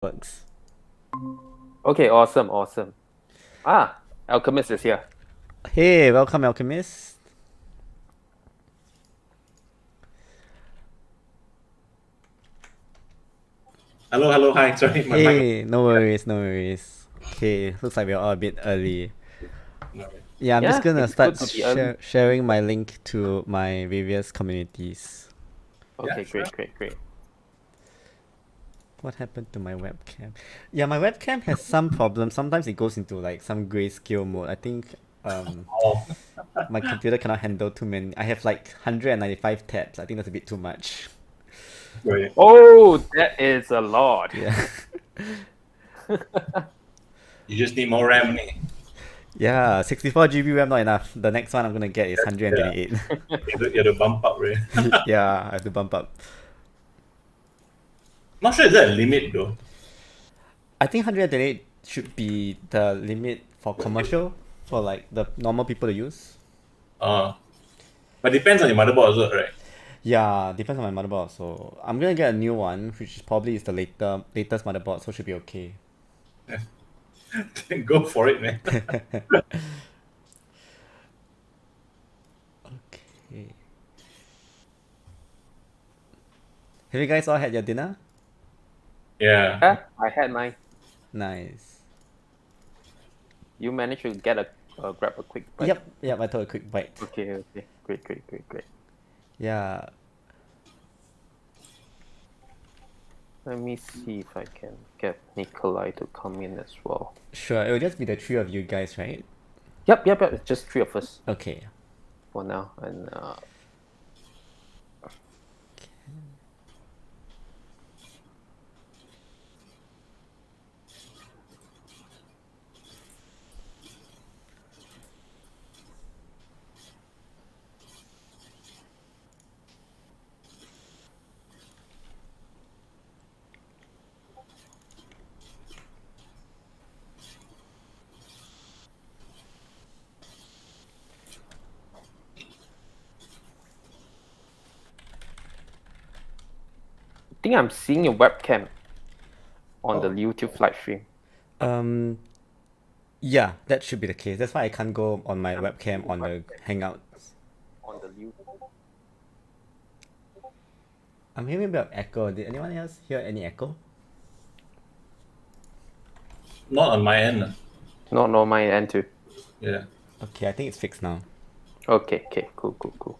works. Okay, awesome. Alchemist is here. Hey, welcome, Alchemist. Hello, hi. Sorry, my mic. Hey, no worries. Okay, looks like we're all a bit early. Yeah, I'm just gonna It's start good to be early. sharing my link to my various communities. Okay, Yeah, sure. great. What happened to my webcam? Yeah, my webcam has some problems. Sometimes it goes into like some grayscale mode. I think Oh, my computer cannot handle too many. I have like 195 tabs. I think that's a bit too much. great. Oh, that is a lot. Yeah. You just need more RAM. Yeah, 64 GB RAM not enough. The next one I'm gonna get is Yeah, 128. you have to bump up, right? Yeah, I have to bump up. Not sure is there a limit though. I think 128 should be the limit for commercial, for like the normal people to use. But depends on your motherboard also, right? Yeah, depends on my motherboard. So I'm gonna get a new one, which probably is the latest motherboard, so should be okay. Then go for it, man. Okay. Have you guys all had your dinner? Yeah. Yeah, I had mine. Nice. You managed to get grab a quick bite. Yep. I took a quick bite. Okay. Great. Yeah. Let me see if I can get Nikolai to come in as well. Sure. It will just be the three of you guys, right? Yep. It's just three of us Okay. for now, and I think I'm seeing your webcam on the YouTube live stream. Yeah, that should be the case. That's why I can't go on my webcam on the Hangouts. On the YouTube. I'm hearing a bit of echo. Did anyone else hear any echo? Not on my end. No, my end too. Yeah. Okay, I think it's fixed now. Okay, cool.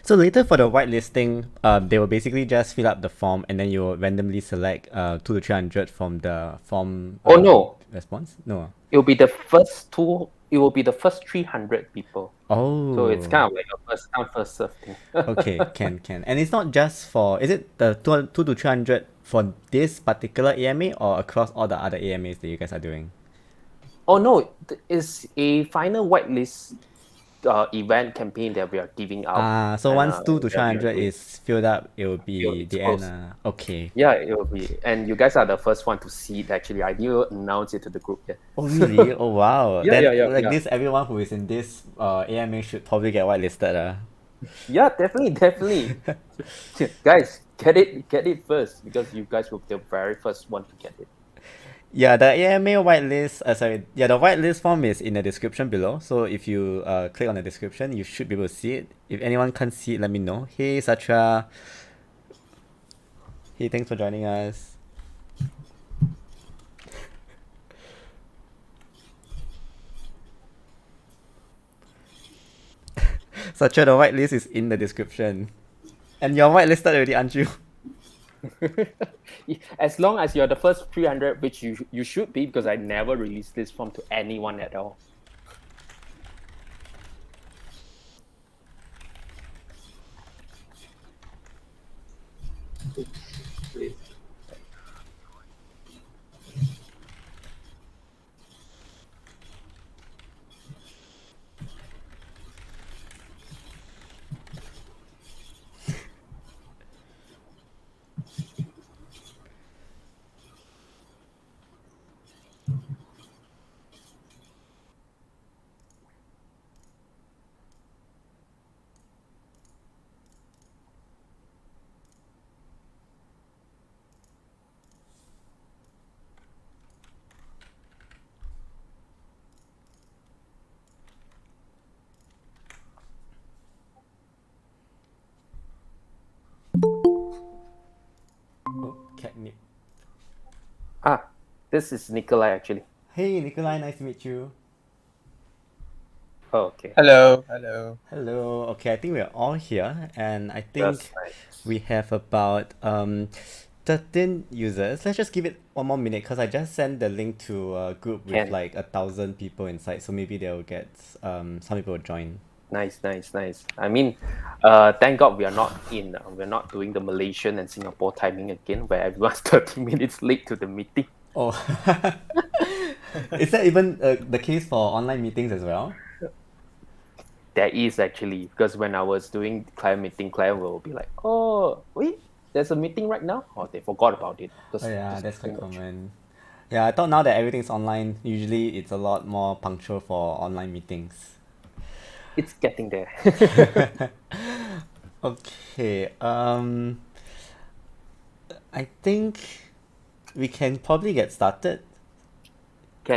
So later for the whitelisting, they will basically just fill up the form and then you will randomly select 2 to 300 from the form No. response? No. It will be the first 300 people. Oh. So it's kind of like a first come, first serve thing. Okay, can. And it's not just for, is it the 2 to 300 for this particular AMA or across all the other AMAs that you guys are doing? Oh no, it's a final whitelist event campaign that we are giving out. So once 2 to that we are 300 doing. is filled up, it will be It's the closed. end. Okay. Yeah, it will be. And you guys are the first one to see it actually. I didn't announce it to the group yet. Oh really? Oh wow. Yeah, Then yeah. this, everyone who is in this AMA should probably get whitelisted. Yeah, definitely. Guys, get it first because you guys will be the very first one to get it. Yeah, the AMA whitelist, the whitelist form is in the description below. So if you click on the description, you should be able to see it. If anyone can't see it, let me know. Hey, Satra. Hey, thanks for joining us. Satra, the whitelist is in the description. And you're whitelisted already, aren't you? As long as you're the first 300, which you should be, because I never released this form to anyone at all. This is Nikolai actually. Hey, Nikolai, nice to meet you. Oh, okay. Hello, hello. Hello. Okay, I think we're all here, and I That's think nice. we have about 13 users. Let's just give it one more minute because I just sent the link to a group with Can. like 1,000 people inside, so maybe they'll get some people will join. Nice. I mean, thank God we're not doing the Malaysian and Singapore timing again, where everyone's 30 minutes late to the meeting. Oh, is that even the case for online meetings as well? There is actually, because when I was doing client meeting, client will be like, "Oh, wait, there's a meeting right now," or they forgot about it. Oh yeah, Just that's too quite much. common. Yeah, I thought now that everything's online, usually it's a lot more punctual for online meetings. It's getting there. Okay, I think we can probably get started.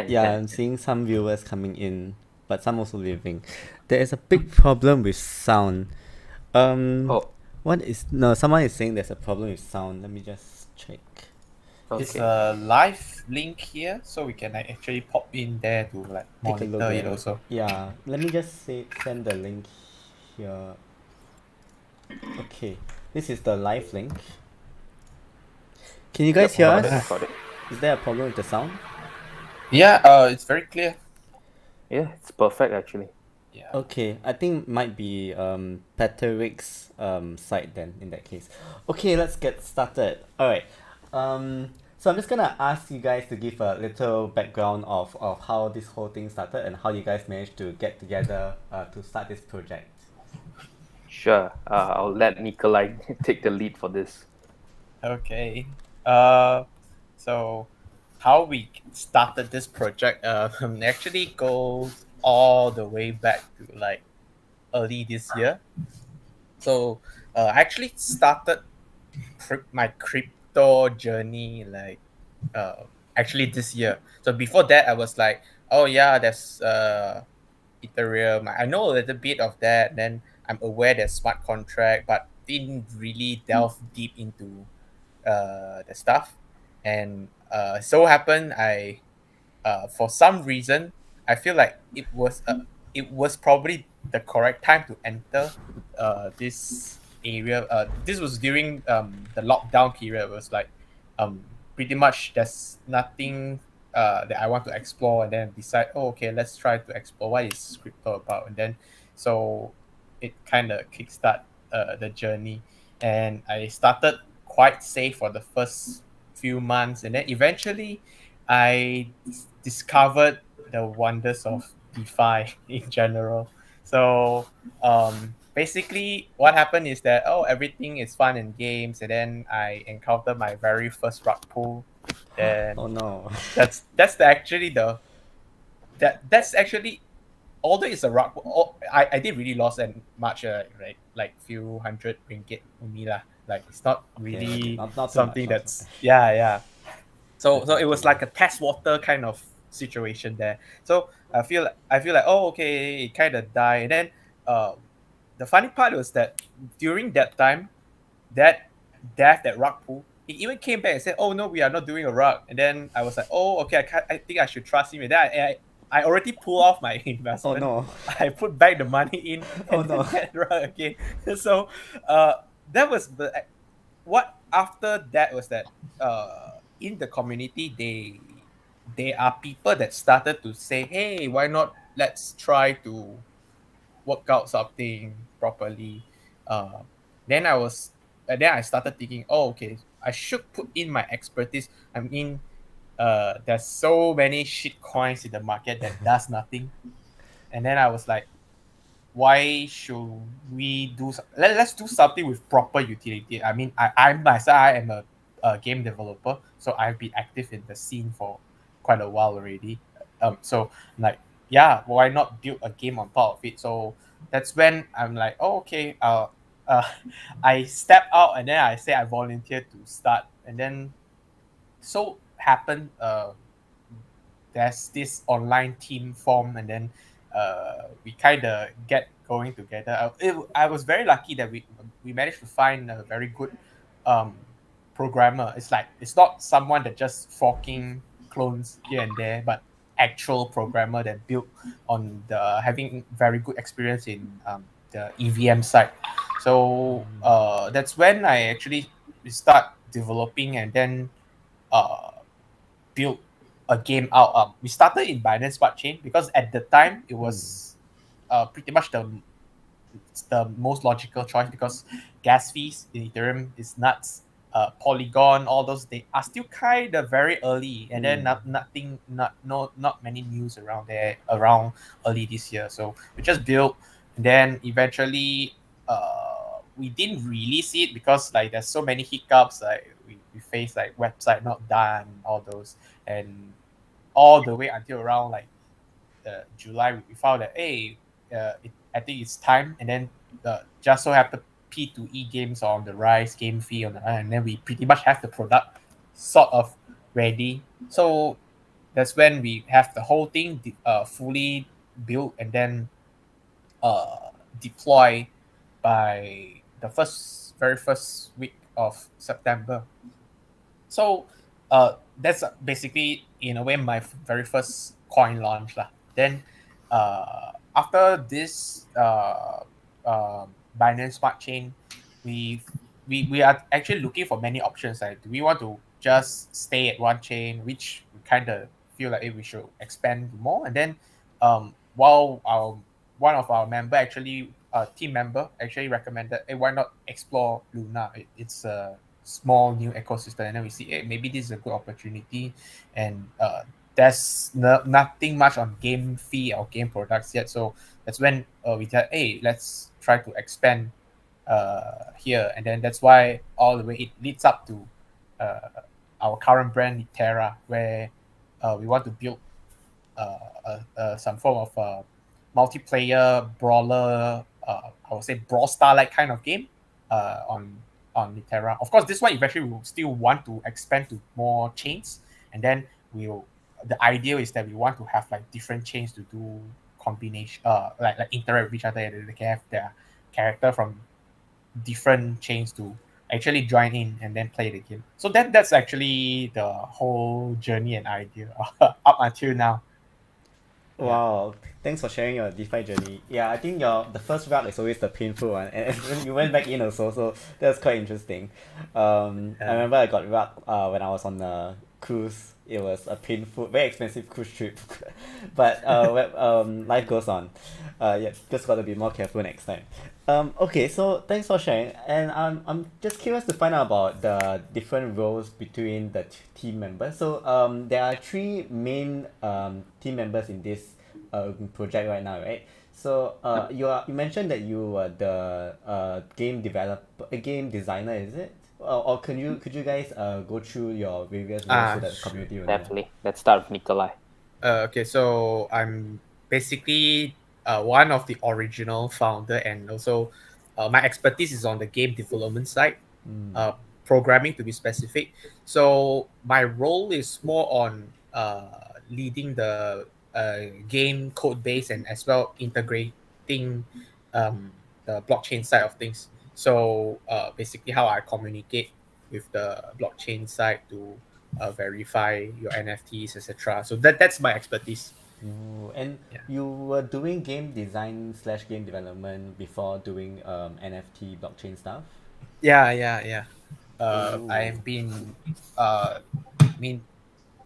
Yeah, I'm seeing some viewers coming in, but some also leaving. There is a big problem with sound. Oh, Someone is saying there's a problem with sound. Let me just check. It's okay. a live link here, so we can like, actually pop in there to like Take a look monitor at it it. also. Yeah, let me just send the link here. Okay, this is the live link. Can you guys hear Got us? it. Is there a problem with the sound? Yeah, it's very clear. Yeah, it's perfect actually. Yeah. Okay, I think might be Patrick's side then in that case. Okay, let's get started. Alright. So I'm just gonna ask you guys to give a little background of how this whole thing started and how you guys managed to get together to start this project. Sure. I'll let Nikolai take the lead for this. Okay. So how we started this project actually goes all the way back to like early this year. So I actually started my crypto journey like actually this year. So before that, I was like, oh yeah, there's Ethereum. I know a little bit of that. Then I'm aware there's smart contract, but didn't really delve deep into the stuff. And so happened I for some reason I feel like it was probably the correct time to enter this area. This was during the lockdown period. It was like pretty much there's nothing that I want to explore, and then decide, oh okay, let's try to explore what is crypto about, and then so it kind of kickstart the journey, and I started quite safe for the first few months, and then eventually I discovered the wonders of DeFi in general. So basically, what happened is that everything is fun and games, and then I encountered my very first rug pull. Then Oh no. actually that's actually, although it's a rug pull, I did really lost and much right, like few hundred ringgit only lah. Like it's not Okay, really not too much, something not too that's much. yeah. So it was Definitely. like a test water kind of situation there. So I feel like, oh okay, it kind of died. And then uh, the funny part was that during that time, that that rug pool, he even came back and said, oh no, we are not doing a rug. And then I was like, oh okay, I think I should trust him. And then I already pulled off my Oh investment. no. I put back the money in, Oh and then no. that rug again. So uh, that was the what after that was that in the community they are people that started to say, hey, why not let's try to work out something properly. uh then I started thinking, oh okay, I should put in my expertise. I mean, there's so many shit coins in the market that does nothing. And then I was like, why should we let's do something with proper utility. I mean, I myself, I am a game developer, so I've been active in the scene for quite a while already. So like, yeah, why not build a game on top of it? So that's when I'm like, oh okay, uh I step out, and then I say I volunteer to start. And then so happened there's this online team form, and then we kind of get going together. I was very lucky that we managed to find a very good um, programmer. It's like, it's not someone that just forking clones here and there, but actual programmer that built on the having very good experience in the EVM side. So that's when I actually start developing and then build a game out. We started in Binance Smart Chain because at the time it was pretty much the most logical choice because gas fees in Ethereum is nuts. Polygon, all those they are still kind of very early, and then not many news around there around early this year. So we just built, and then eventually we didn't release it because like there's so many hiccups. Like we faced like website not done, all those, and all the way until around like July, we found that hey, I think it's time, and then just so happened P2E games are on the rise, game fee on the rise, and then we pretty much have the product sort of ready. So that's when we have the whole thing fully built and then deploy by the very first week of September. So that's basically in a way my very first coin launch lah. Then after this Binance Smart Chain, we are actually looking for many options. Like, do we want to just stay at one chain, which we kind of feel like we should expand more? And then while one of our member actually team member actually recommended, hey, why not explore Luna? It's a small new ecosystem, and then we see, hey, maybe this is a good opportunity, and there's nothing much on game fee or game products yet. So that's when we said, hey, let's try to expand here, and then that's why all the way it leads up to our current brand Terra, where we want to build some form of multiplayer brawler, I would say Brawl Star like kind of game on Terra. Of course, this one eventually we will still want to expand to more chains, and then the idea is that we want to have like different chains to do combination, like interact with each other, and they can have their character from different chains to actually join in and then play the game. So that's actually the whole journey and idea up until now. Wow, thanks for sharing your DeFi journey. Yeah, I think the first route is always the painful one, and you went back in also, so that's quite interesting. I remember I got rugged when I was on a cruise. It was a painful, very expensive cruise trip, but life goes on. Yeah, just got to be more careful next time. Okay, so thanks for sharing, and I'm just curious to find out about the different roles between the team members. So there are three main team members in this project right now, right? So you mentioned that you were the game designer, is it? Or could you guys go through your various roles so that the community will know? Definitely. Let's start with Nikolai. Okay, so I'm basically one of the original founder, and also my expertise is on the game development side, programming to be specific. So my role is more on leading the game code base and as well integrating the blockchain side of things. So basically how I communicate with the blockchain side to verify your NFTs, etc. So that's my expertise. Ooh, and Yeah. you were doing game design / game development before doing NFT blockchain stuff? Yeah. I've been I mean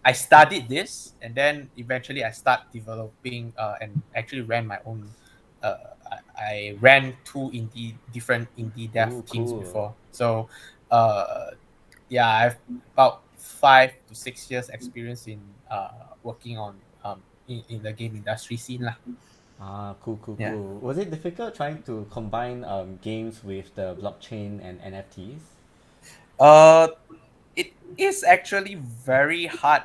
I studied this, and then eventually I start developing and actually ran my own. I ran two different indie dev Ooh, teams cool. before. So, yeah, I've about 5 to 6 years experience in working on in the game industry scene lah. Cool. Yeah. Was it difficult trying to combine games with the blockchain and NFTs? It is actually very hard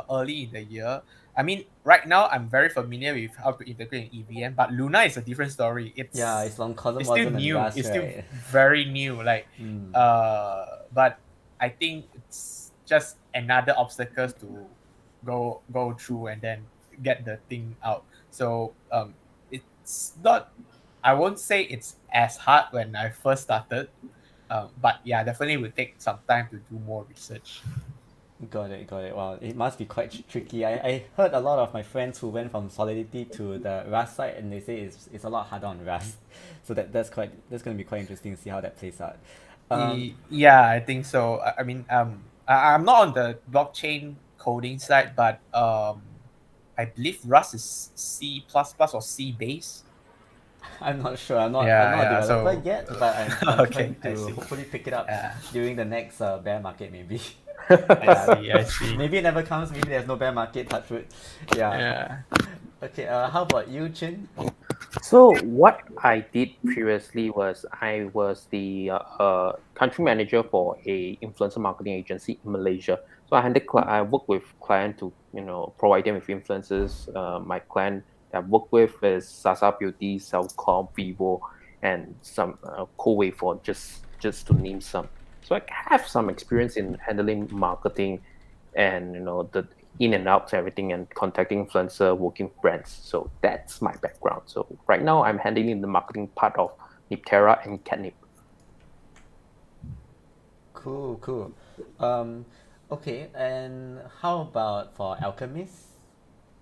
early in the year. I mean, right now I'm very familiar with how to integrate an EVM, but Luna is a different story. Yeah, it's long Cosm It's still wasn't and new. Rust, It's still right? very new. Like, but I think it's just another obstacles to go through and then get the thing out. So it's not. I won't say it's as hard when I first started. But yeah, definitely will take some time to do more research. Got it, got it. Wow, it must be quite tricky. I heard a lot of my friends who went from Solidity to the Rust side, and they say it's a lot harder on Rust. So that's going to be quite interesting to see how that plays out. Yeah, I think so. I mean, I'm not on the blockchain coding side, but I believe Rust is C++ or C base. I'm not sure. I'm not a Yeah, developer so yet, but I'm okay, trying I to see. hopefully pick it up Yeah, during the next bear market maybe. I see. Maybe it never comes. Maybe there's no bear market. Touch wood. Yeah. Yeah. Okay. How about you, Chin? So what I did previously was I was the country manager for a influencer marketing agency in Malaysia. So I work with client to provide them with influencers. My client that I work with is Sasa Beauty, Cellcom, Vivo, and some Kowei for just to name some. So I have some experience in handling marketing and the in and out everything and contacting influencer, working with brands. So that's my background. So right now I'm handling the marketing part of NipTerra and Catnip. Cool, cool. Okay. And how about for Alchemist?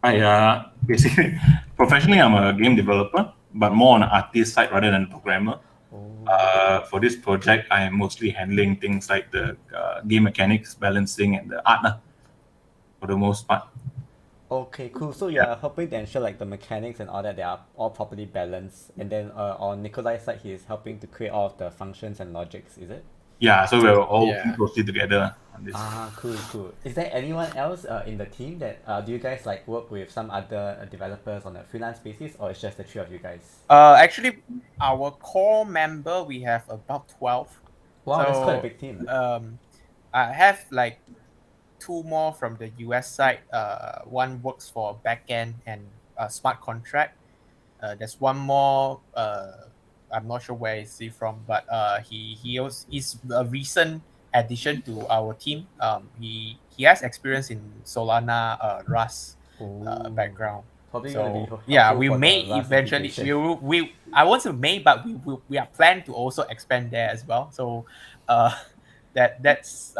I basically professionally I'm a game developer, but more on the artist side rather than programmer. Oh. For this project, I am mostly handling things like the game mechanics, balancing, and the art for the most part. Okay, cool. So you Yeah, are helping to ensure like the mechanics and all that they are all properly balanced, and then on Nikolai's side, he is helping to create all of the functions and logics. Is it? yeah. So we're all working Yeah. closely together on this. Cool, cool. Is there anyone else in the team that do you guys like work with some other developers on a freelance basis, or it's just the three of you guys? Actually, our core member we have about 12. Wow, that's quite a So big team. I have like two more from the US side. One works for backend and smart contract. There's one more. I'm not sure where is he from, but he's a recent addition to our team. He has experience in Solana, Rust Oh, background. probably gonna be So yeah, helpful we for may the Rust eventually integration. we I won't say may, but we are planned to also expand there as well. So uh, that's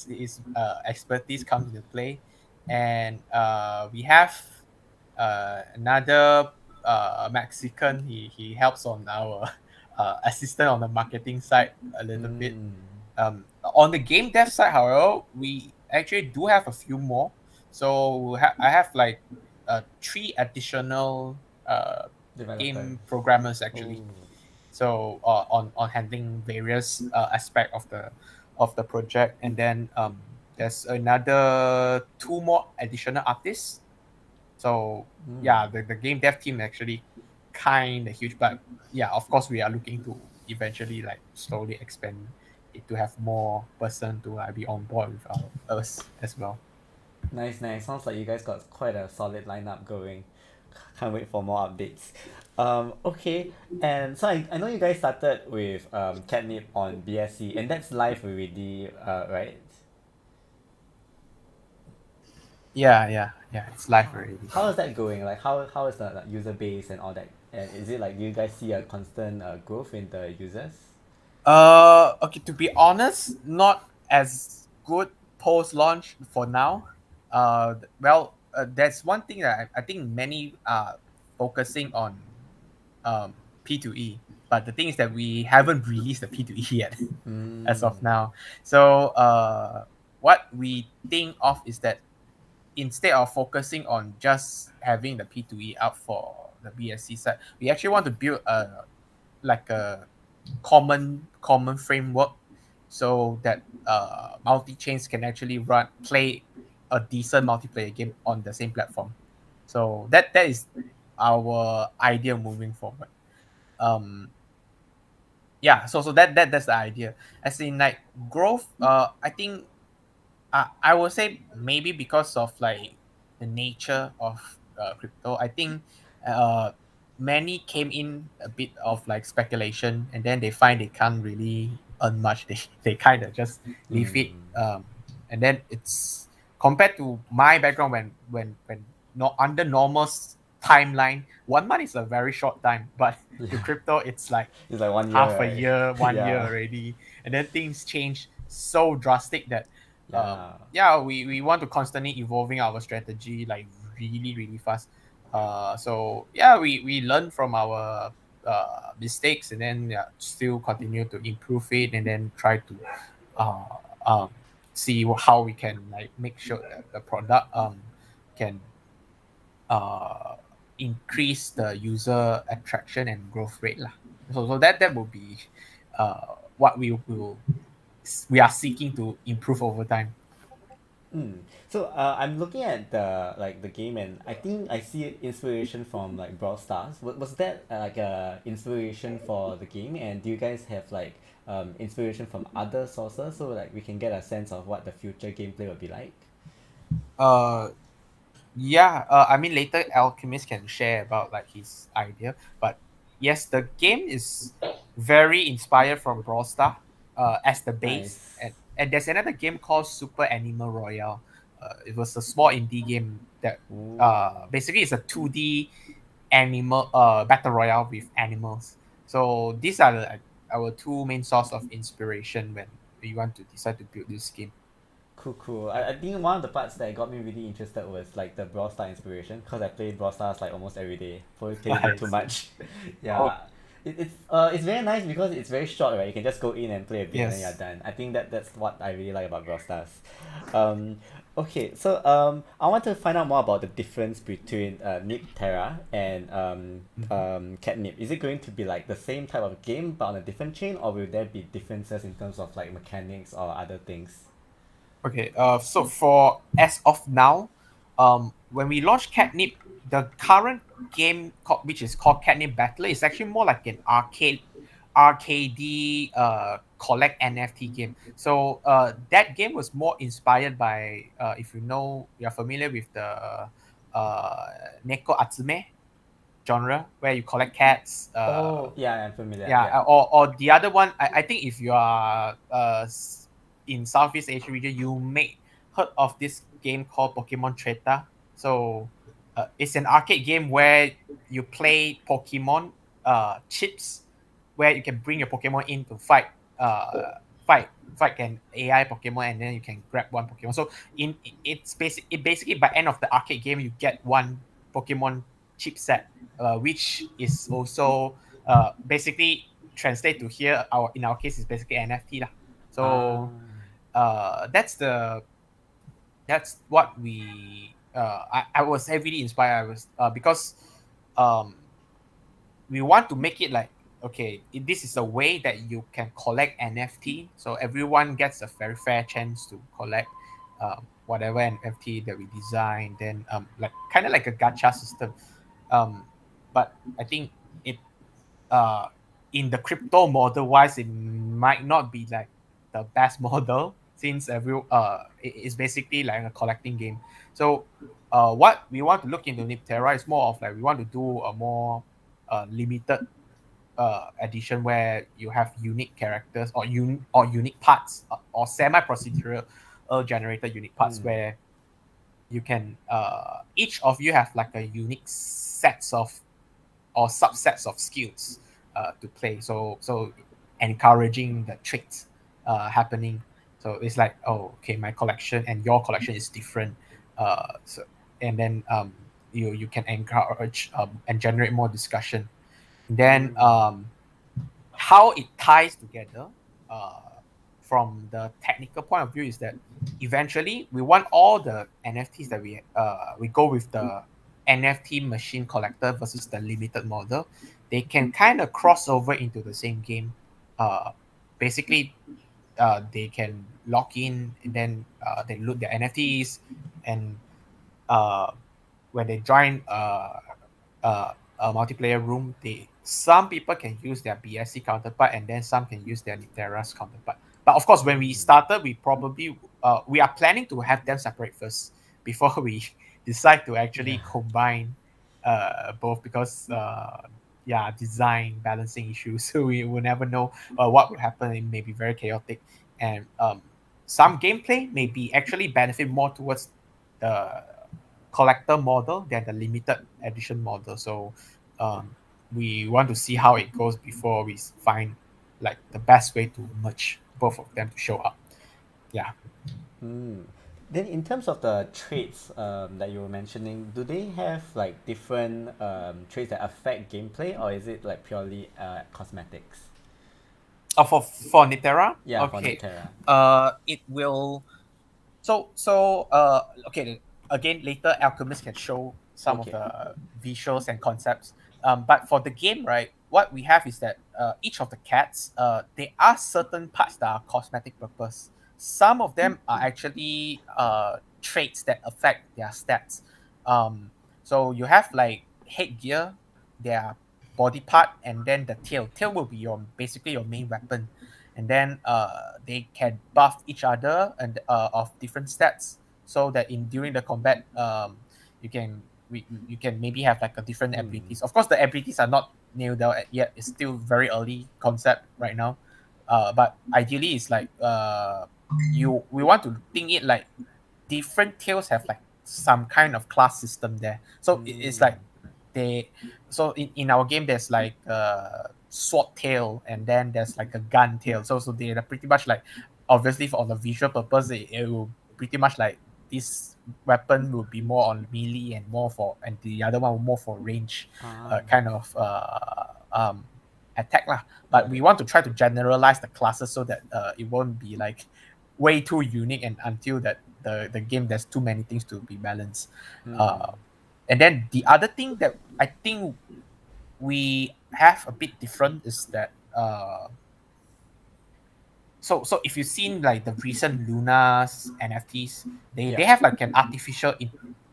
his expertise comes into play, and we have another Mexican. He helps on our assistant on the marketing side a little bit. Mm, On the game dev side, however, we actually do have a few more. So I have like three additional developer. game programmers Oh, actually. So on handling various aspect of the project, and then there's another two more additional artists. So yeah, the game dev team actually kind of huge, but yeah, of course we are looking to eventually like slowly expand it to have more person to be on board with us as well. nice, nice. Sounds like you guys got quite a solid lineup going. Can't wait for more updates. Okay, and so I know you guys started with Catnip on BSC, and that's live already, right? Yeah. It's live already. How is that going? Like, how is the like, user base and all that? And is it like do you guys see a constant growth in the users? Okay, to be honest, not as good post launch for now. That's one thing that I think many are focusing on P2E, but the thing is that we haven't released the P2E yet as of now. So what we think of is that instead of focusing on just having the P2E out for the BSC side, we actually want to build a common framework so that multi chains can actually play a decent multiplayer game on the same platform. So that is our idea moving forward. Yeah, so that's the idea. As in like growth, I think I would say maybe because of like the nature of crypto. I think uh, many came in a bit of like speculation, and then they find they can't really earn much. They kind of just leave it, and then it's compared to my background when not under normal timeline. 1 month is a very short time, but to Yeah, crypto, it's like it's like 1 year, half a right? year, 1 year Yeah. already, and then things change so drastic that We want to constantly evolving our strategy like really fast. So yeah, we learn from our mistakes, and then still continue to improve it, and then try to uh, um, see how we can like make sure that the product can uh, increase the user attraction and growth rate lah. So that will be what we are seeking to improve over time. So I'm looking at the game, and I think I see inspiration from like Brawl Stars. Was that like a inspiration for the game? And do you guys have like inspiration from other sources, so like we can get a sense of what the future gameplay will be like? Uh, I mean later Alchemist can share about like his idea, but yes, the game is very inspired from Brawl Star as the base, Nice. and there's another game called Super Animal Royale. It was a small indie game that Ooh. basically it's a 2D animal battle royale with animals. So these are like our two main source of inspiration when we want to decide to build this game. Cool. I think one of the parts that got me really interested was like the Brawl Star inspiration, because I play Brawl Stars like almost every day. Probably play a bit too much. Yeah. It's very nice because it's very short, right? You can just go in and play a bit and then you're Yes. done. I think that's what I really like about Brawl Stars. Okay, so I want to find out more about the difference between NipTerra and Catnip. Is it going to be like the same type of game but on a different chain, or will there be differences in terms of like mechanics or other things? Okay. So for as of now, when we launched Catnip, the current game which is called Catnip Battler is actually more like an arcade collect NFT game. So that game was more inspired by if you know you're familiar with the uh Neko Atsume genre where you collect cats. Oh, yeah, I'm familiar. Yeah, Yeah. or the other one, I think if you are in Southeast Asia region, you may heard of this game called Pokemon Treta. So it's an arcade game where you play Pokemon chips, where you can bring your Pokemon in to fight an AI Pokemon, and then you can grab one Pokemon. So it basically by end of the arcade game you get one Pokemon chip set, which is also basically translate to here in our case is basically NFT lah. Ah. So that's what I was heavily inspired. I was because um we want to make it like okay, this is a way that you can collect NFT, so everyone gets a very fair chance to collect whatever NFT that we design. Then like kind of like a gacha system, but I think it uh in the crypto model wise it might not be like the best model since it's basically like a collecting game. So what we want to look into NipTerra is more of like we want to do a more limited edition where you have unique characters or unique parts or semi-procedural generated unique parts where you can each of you have like a unique sets of or subsets of skills to play. So encouraging the traits happening. So it's like, oh, okay, my collection and your collection is different. So and then you can encourage and generate more discussion. Then how it ties together uh, from the technical point of view is that eventually we want all the NFTs that we go with the NFT machine collector versus the limited model. They can kind of cross over into the same game. Basically, they can log in and then they loot their NFTs, and uh, when they join a multiplayer room, some people can use their BSC counterpart, and then some can use their Terra's counterpart. But of course, when we started, we are planning to have them separate first before we decide to actually combine both, because design balancing issues. So we will never know what will happen. It may be very chaotic, and some gameplay may be actually benefit more towards the collector model than the limited edition model. So we want to see how it goes before we find like the best way to merge both of them to show up. Yeah. Then in terms of the traits that you were mentioning, do they have like different traits that affect gameplay, or is it like purely cosmetics? Oh, for NipTerra? Yeah, for Okay. NipTerra. It will. Okay. Again, later Alchemist can show some of Okay. the visuals and concepts. But for the game, right, what we have is that each of the cats, there are certain parts that are cosmetic purpose. Some of them are actually traits that affect their stats. So you have like headgear, their body part, and then the tail. Tail will be your basically your main weapon, and then they can buff each other and of different stats, so that in during the combat you can maybe have like a different abilities. Of course, the abilities are not nailed down yet. It's still very early concept right now. But ideally, it's like we want to think it like different tails have like some kind of class system there. So it's like they in our game there's like a sword tail, and then there's like a gun tail. So they're pretty much like, obviously for the visual purpose, it will pretty much like this weapon will be more on melee and more for, and the other one more for range kind of attack lah. But we want to try to generalize the classes so that it won't be like way too unique, and until that the game there's too many things to be balanced. And then the other thing that I think we have a bit different is that so if you've seen like the recent Luna's NFTs, they have like an artificial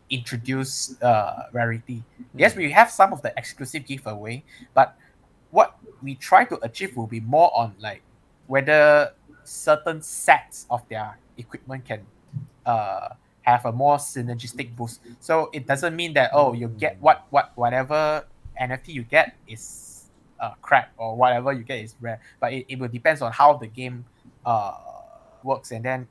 introduced rarity. Yes, we have some of the exclusive giveaway, but what we try to achieve will be more on like whether certain sets of their equipment can have a more synergistic boost. So it doesn't mean that you get whatever NFT you get is crap, or whatever you get is rare, but it will depends on how the game works, and then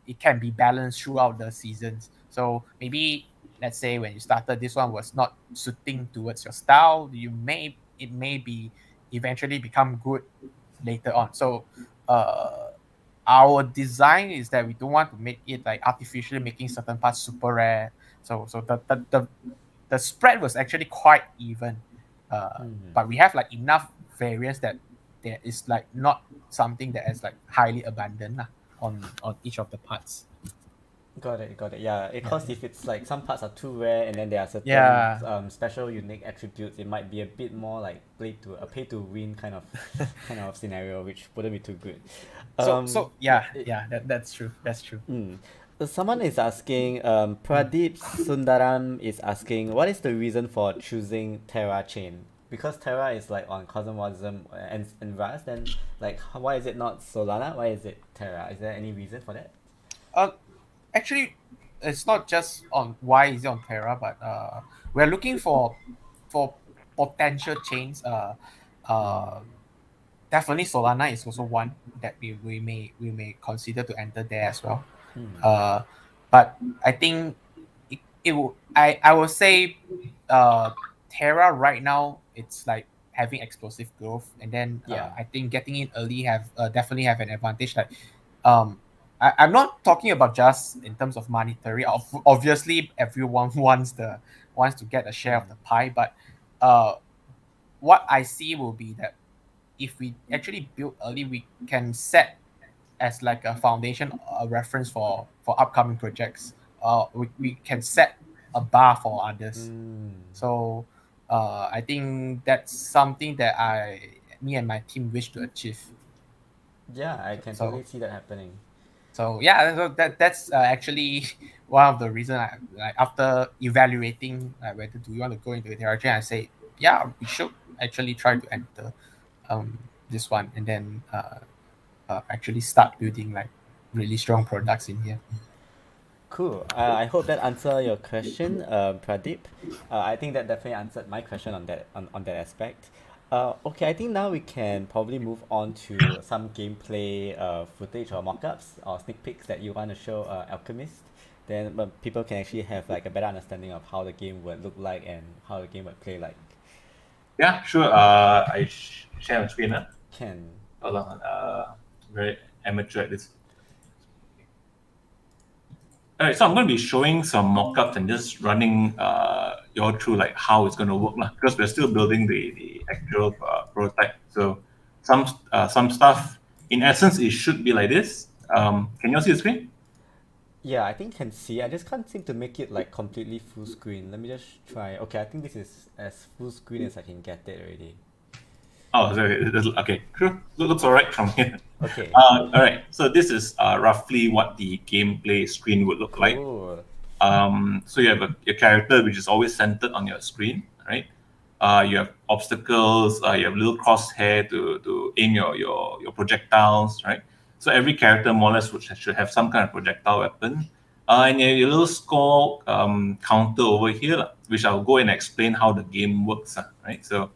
it can be balanced throughout the seasons. So maybe let's say when you started, this one was not suiting towards your style, it may be eventually become good later on. So our design is that we don't want to make it like artificially making certain parts super rare. So the spread was actually quite even, but we have like enough variance that there is like not something that is like highly abundant on each of the parts. Got it. Yeah, because if it's like some parts are too rare and then there are certain special unique attributes, it might be a bit more like pay to win kind of scenario, which wouldn't be too good. That's true. Someone is asking, Pradeep Sundaram is asking, what is the reason for choosing Terra chain? Because Terra is like on Cosmosm and Rust, then like why is it not Solana? Why is it Terra? Is there any reason for that? Actually, it's not just on why is it on Terra, but we're looking for potential chains. Definitely Solana is also one that we may consider to enter there as well. But I think it will. I will say Terra right now it's like having explosive growth, and then I think getting in early definitely have an advantage. Like I'm not talking about just in terms of monetary. Obviously, everyone wants to get a share of the pie, but what I see will be that if we actually build early, we can set as like a foundation, a reference for upcoming projects. We can set a bar for others. So I think that's something that me and my team wish to achieve. Yeah, I can totally see that happening. So that's actually one of the reasons. Like after evaluating whether do we want to go into the Terra, I say we should actually try to enter this one, and then actually start building like really strong products in here. Cool. I hope that answered your question, Pradeep. I think that definitely answered my question on that aspect. Okay, I think now we can probably move on to some gameplay footage or mockups or sneak peeks that you want to show Alchemist. Then people can actually have like a better understanding of how the game would look like and how the game would play like. Yeah, sure. I share my screen. Can. Hold on. Very amateur at this. All right, so I'm going to be showing some mock-ups and just running you all through like how it's going to work because we're still building the actual prototype. So some stuff, in essence, it should be like this. Can you all see the screen? Yeah, I think can see. I just can't seem to make it like completely full screen. Let me just try. Okay, I think this is as full screen as I can get it already. Oh, sorry. Okay, sure. Looks all right from here. Okay. All right. So this is roughly what the gameplay screen would look like. Cool. So you have your character, which is always centered on your screen, right? You have obstacles. You have little crosshair to aim your projectiles, right? So every character more or less should have some kind of projectile weapon. And your little score counter over here, which I'll go and explain how the game works, right? So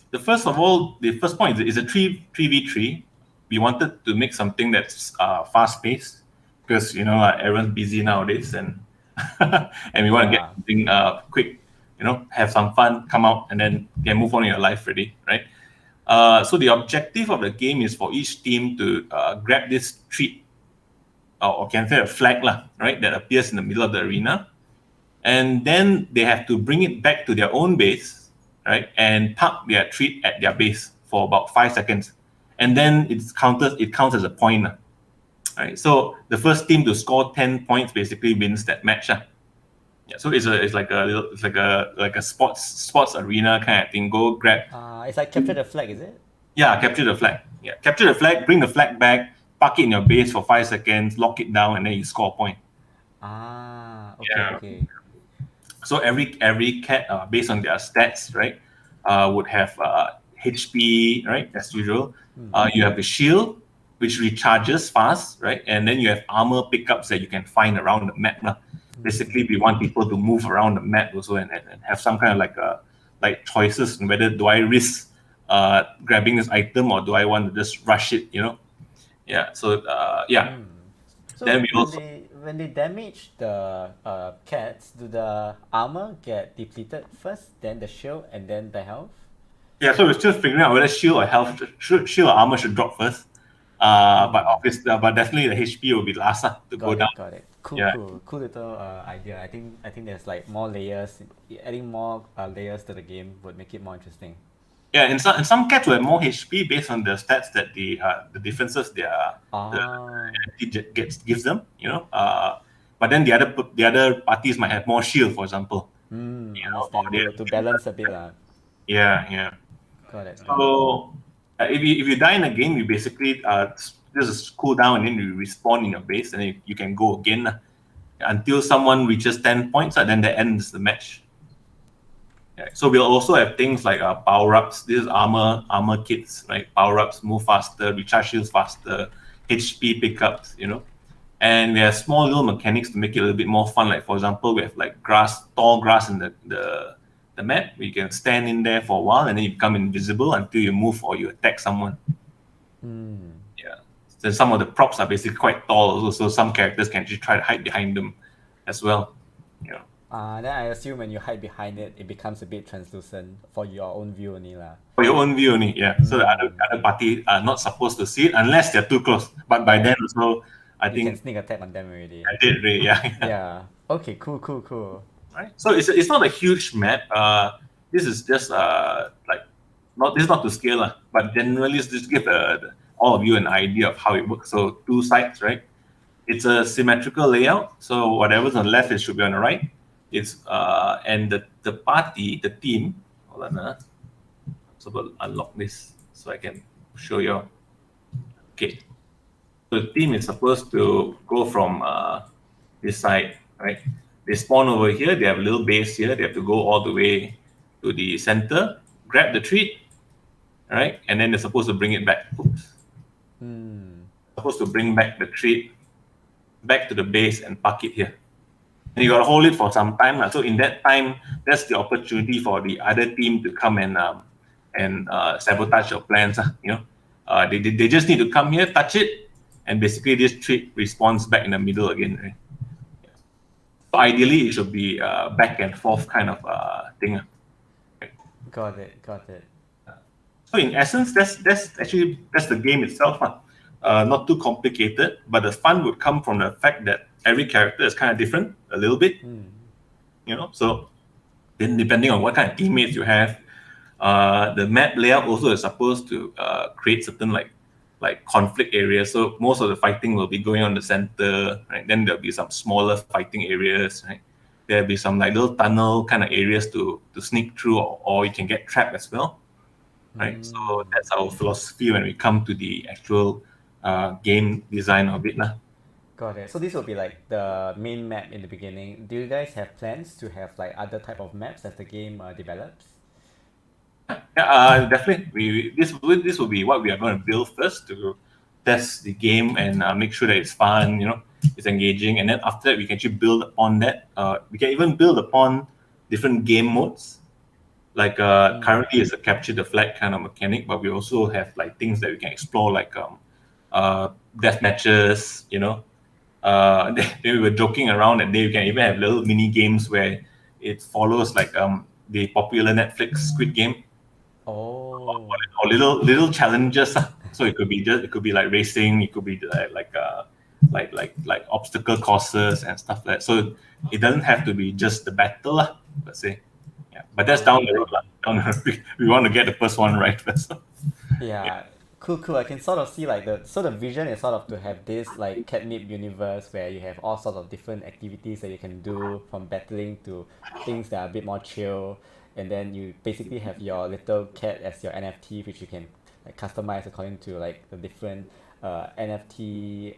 the first point is a 3v3. We wanted to make something that's fast paced because everyone's busy nowadays, and and we want to get something quick. Have some fun, come out, and then move on in your life already, right? So the objective of the game is for each team to grab this treat, or can say a flag, right, that appears in the middle of the arena, and then they have to bring it back to their own base, right, and park their treat at their base for about 5 seconds, and then it counts as a point, right? So the first team to score 10 points basically wins that match. Yeah, so it's like a sports arena kind of thing. Go grab. It's like capture the flag, is it? Yeah, capture the flag. Yeah, capture the flag. Bring the flag back. Park it in your base for 5 seconds. Lock it down, and then you score a point. Okay, Yeah. okay. So every cat, based on their stats, right, would have HP, right, as usual. You have the shield, which recharges fast, right, and then you have armor pickups that you can find around the map. Basically, we want people to move around the map also and have some kind of like choices on whether do I risk grabbing this item or do I want to just rush it, Yeah. So yeah. So Then we when they damage the cats, do the armor get depleted first, then the shield, and then the health? Yeah. So we're still figuring out whether shield or armor should drop first. But definitely the HP will be last to go down. Got it. Cool, Yeah. cool little idea. I think there's like more layers. Adding more layers to the game would make it more interesting. Yeah, and some cats will have more HP based on the stats that the defenses the enemy gives them. But then the other parties might have more shield, for example. Understand. To balance a bit, Yeah. Got it. So if you die in a game, you basically just cool down and then you respawn in your base, and then you can go again until someone reaches 10 points, then that ends the match. Yeah. So we'll also have things like power-ups. This is armor kits, right? Power-ups move faster, recharge shields faster, HP pickups, And we have small little mechanics to make it a little bit more fun. Like, for example, we have like tall grass in the map. We can stand in there for a while and then you become invisible until you move or you attack someone. Yeah. So some of the props are basically quite tall also, so some characters can actually try to hide behind them as well. Then I assume when you hide behind it, it becomes a bit translucent for your own view only For your own view only, yeah. So the other party are not supposed to see it unless they're too close. But by then also, I think you can sneak attack on them already. I did, really, yeah. Yeah. Okay. Cool. Right. So it's not a huge map. This is just this is not to scale, but generally it's just give all of you an idea of how it works. So 2 sides, right? It's a symmetrical layout. So whatever's on the left, it should be on the right. It's and the team. Hold on, so we'll unlock this so I can show you. Okay. So the team is supposed to go from this side, right? They spawn over here. They have a little base here. They have to go all the way to the center, grab the treat, right? And then they're supposed to bring it back. Supposed to bring back the treat back to the base and park it here. And you got to hold it for some time. So in that time, that's the opportunity for the other team to come and sabotage your plans. They just need to come here, touch it, and basically this treat respawns back in the middle again. Right? So ideally, it should be back and forth kind of thing. Right? Got it. So in essence, that's the game itself. not too complicated, but the fun would come from the fact that every character is kind of different a little bit, so then depending on what kind of teammates you have, the map layout also is supposed to create certain like conflict areas. So most of the fighting will be going on the center, right? Then there'll be some smaller fighting areas, right? There'll be some like little tunnel kind of areas to sneak through, or you can get trapped as well, right? So that's our philosophy when we come to the actual game design of it, lah. Got it. So this will be like the main map in the beginning. Do you guys have plans to have like other type of maps as the game develops? Yeah, definitely. This will be what we are going to build first to test the game and make sure that it's fun, it's engaging, and then after that we can actually build upon that. We can even build upon different game modes. Like currently it's a capture the flag kind of mechanic, but we also have like things that we can explore, like death matches. Then we were joking around that you can even have little mini games where it follows like the popular Netflix Squid Game. Oh. Or little challenges. So it could be like racing, it could be like obstacle courses and stuff like that. So it doesn't have to be just the battle, let's say. Yeah, but that's down the road. Down the road. We want to get the first one right first. Yeah. Cool. I can sort of see like the vision is sort of to have this like Catnip universe where you have all sorts of different activities that you can do, from battling to things that are a bit more chill, and then you basically have your little cat as your NFT, which you can like customize according to like the different NFT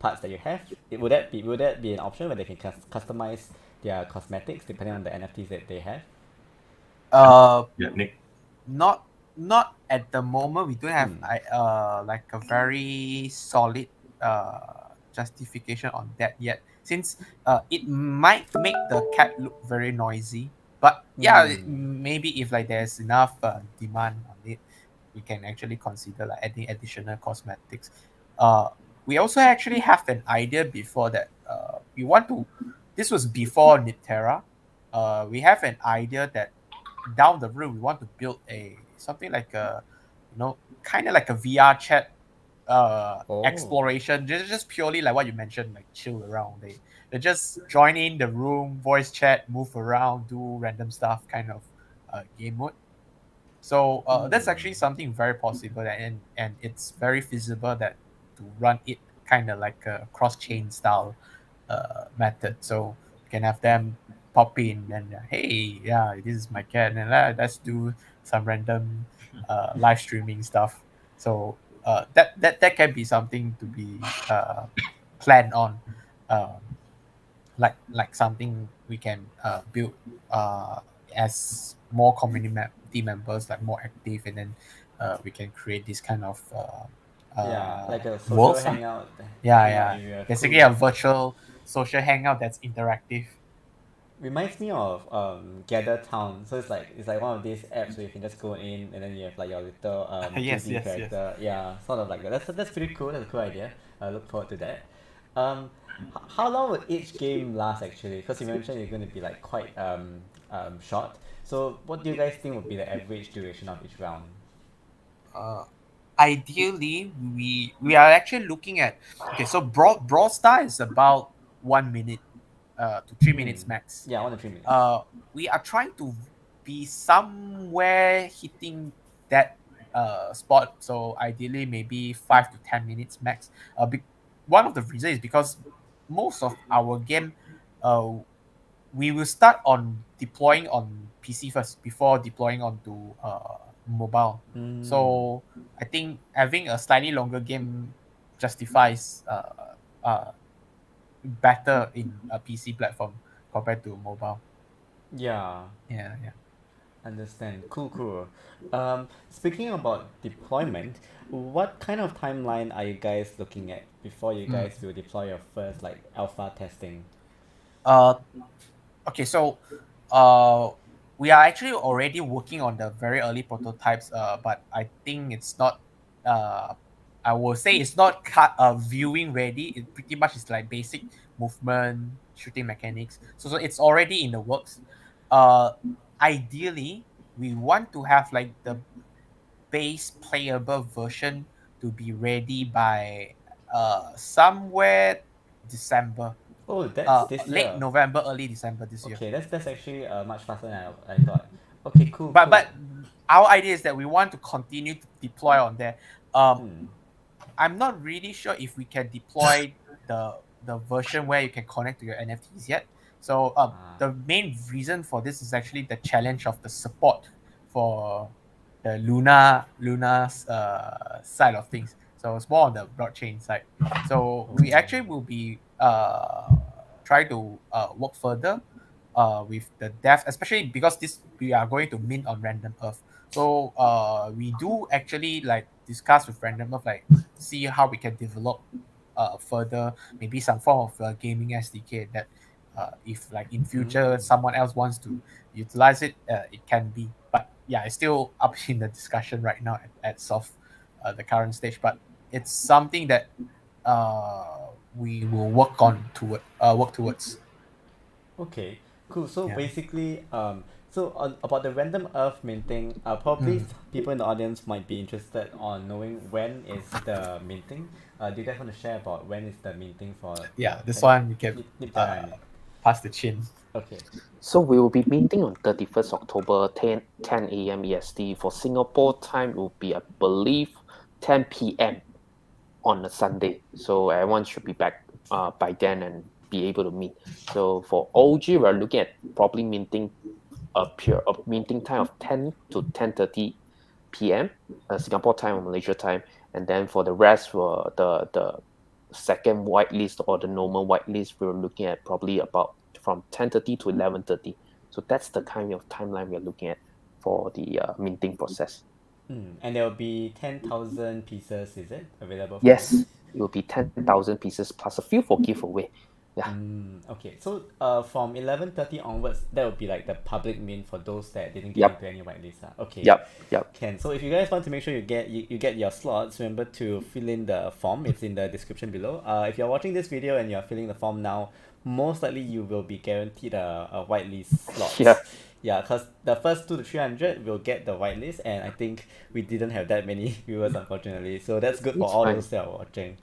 parts that you have. Would that be an option where they can customize their cosmetics depending on the NFTs that they have? Yeah, Nick. Not at the moment. We don't have like a very solid justification on that yet, since it might make the cat look very noisy. But yeah, maybe if like there's enough demand on it, we can actually consider like adding additional cosmetics. We also actually have an idea before that. We want to. This was before NipTerra. We have an idea that down the road we want to build something like a kind of like a VR chat exploration, just purely like what you mentioned, like chill around. They just join in the room, voice chat, move around, do random stuff, kind of game mode. So that's actually something very possible, and it's very feasible that to run it kind of like a cross chain style method. So you can have them pop in and hey, yeah, this is my cat, and let's do some random live streaming stuff. So that can be something to be planned on, um, like something we can build as more community members like more active, and then we can create this kind of Yeah, like a social worlds. hangout. Yeah. Area. Basically, Cool. a virtual social hangout that's interactive. Reminds me of Gather Town. So it's like one of these apps where you can just go in and then you have like your little Yes, 2D yes. character. Yeah, sort of like that. That's pretty cool. That's a cool idea. I look forward to that. Um, how long would each game last actually? Because you mentioned it's going to be like quite short. So what do you guys think would be the average duration of each round? Ideally, we are actually looking at, okay, so Brawl Star is about 1 minute to 3 minutes max. Yeah, 1 to 3 minutes. We are trying to be somewhere hitting that spot. So ideally, maybe 5 to 10 minutes max. One of the reasons is because most of our game, we will start on deploying on PC first before deploying onto mobile. So I think having a slightly longer game justifies better in a PC platform compared to mobile. Yeah. Yeah. Understand. Cool. Speaking about deployment, what kind of timeline are you guys looking at before you guys will deploy your first like alpha testing? Okay, so we are actually already working on the very early prototypes, but I think it's not I will say it's not viewing ready. It pretty much is like basic movement, shooting mechanics. So it's already in the works. Ideally, we want to have like the base playable version to be ready by somewhere December. Oh, that's this Late year. November, early December this year. Okay, that's actually much faster than I thought. Okay, cool. But cool. but our idea is that we want to continue to deploy on there. Hmm. I'm not really sure if we can deploy the version where you can connect to your NFTs yet. So the main reason for this is actually the challenge of the support for the Luna's side of things. So it's more on the blockchain side. So we actually will be try to work further with the dev, especially because this we are going to mint on Random Earth. So we do actually like discuss with Random Earth, like see how we can develop further, maybe some form of gaming SDK that if like in future someone else wants to utilize it, it can be. But yeah, it's still up in the discussion right now at soft the current stage. But it's something that we will work towards. Okay, cool. So Yeah. basically, so about the random Earth minting, probably people in the audience might be interested on knowing when is the minting. Do you guys want to share about when is the minting for? Yeah, this one we can NipTerra AMA. pass the chin. Okay. So we will be meeting on 31st October, 10 a.m. EST. For Singapore time, it will be, I believe, 10 p.m. on a Sunday. So everyone should be back by then and be able to meet. So for OG, we're looking at probably minting a minting time of 10 to 10:30 p.m. Singapore time or Malaysia time. And then for the rest, for the second whitelist or the normal whitelist, we're looking at probably about from 10:30 to 11:30. So that's the kind of timeline we're looking at for the minting process. And there will be 10,000 pieces, is it, available for Yes, this? it will be 10,000 pieces plus a few for giveaway. Yeah. Okay, so from 11:30 onwards, that will be like the public mint for those that didn't get Yep. into any whitelist. Okay. Yep. Can. So if you guys want to make sure you get your slots, remember to fill in the form. It's in the description below. If you're watching this video and you're filling the form now, most likely you will be guaranteed a whitelist slot. Yeah. Yeah, because the first 2 to 300 will get the whitelist, and I think we didn't have that many viewers, unfortunately. So that's good for It's all fine. those that are watching.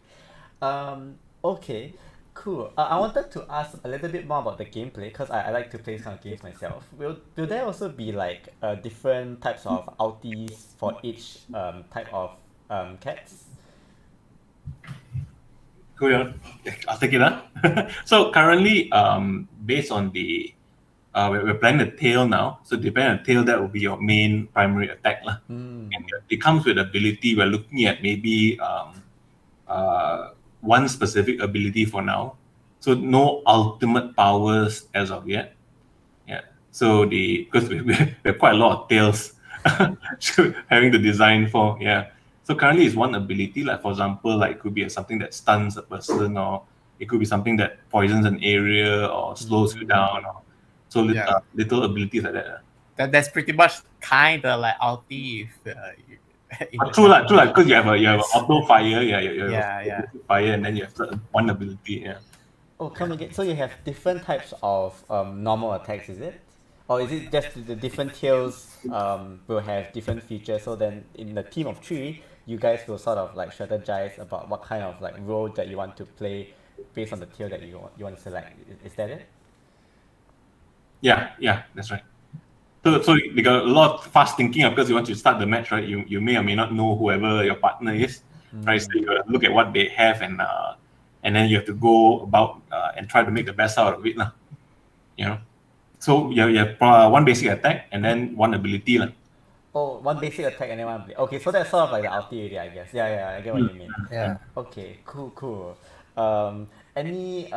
Okay, cool. I wanted to ask a little bit more about the gameplay, because I like to play this kind of games myself. Will there also be like different types of ultis for each type of cats? Cool. I'll take it. So currently, based on the we're playing the tail now. So depending on tail, that will be your main primary attack. And it comes with ability. We're looking at maybe one specific ability for now. So no ultimate powers as of yet. Yeah. So because we have quite a lot of tails having the design for. Yeah. So currently it's one ability, like for example, like it could be something that stuns a person, or it could be something that poisons an area or slows you down, or so little abilities like that. That's pretty much kind of like ulti if True, because you have a auto fire, you Yeah. fire, and then you have one ability, yeah. Oh, come again. So you have different types of normal attacks, is it? Or is it just the different tails will have different features? So then in the team of 3, you guys will sort of like strategize about what kind of like role that you want to play based on the tail that you want to select. Is that it? Yeah, that's right. So you got a lot of fast thinking, because you want to start the match, right? You may or may not know whoever your partner is, right? So you got to look at what they have, and then you have to go about and try to make the best out of it, you know. So you have one basic attack and then one ability, Oh, one basic attack and then one ability. Okay, so that's sort of like the ulti already, I guess. Yeah, I get what you mean. Yeah. Okay, cool. Any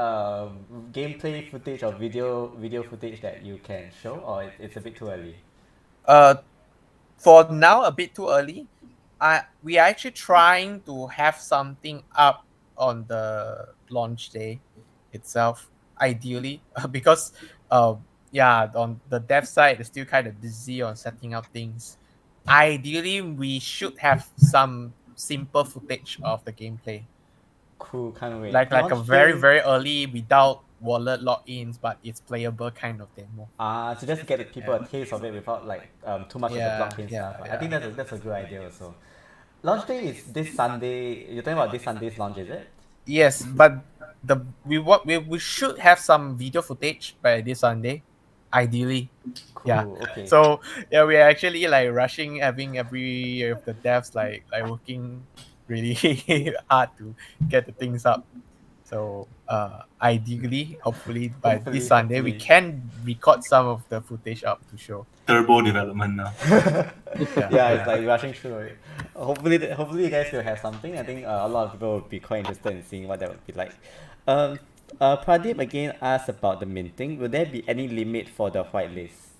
gameplay footage or video footage that you can show, or it's a bit too early? For now, a bit too early. We are actually trying to have something up on the launch day itself, ideally, because on the dev side, it's still kind of busy on setting up things. Ideally, we should have some simple footage of the gameplay, Cool, can't wait. like a Launch very day- very early without wallet logins, but it's playable kind of demo. so just get people a taste of it without like too much of the blockchain stuff. I think that's a good idea also. Launch day is this Sunday. You're talking about this Sunday's launch, is it? Yes, but we should have some video footage by this Sunday, ideally. Yeah. Cool. Okay. So yeah, we are actually like rushing, having every of the devs like working really hard to get the things up. So ideally, hopefully by this Sunday we Hopefully. can record some of the footage up to show. Turbo development now. Yeah, it's like rushing through it. Hopefully you guys will have something. I think a lot of people will be quite interested in seeing what that would be like. Um, Pradeep again asked about the minting. Will there be any limit for the whitelist?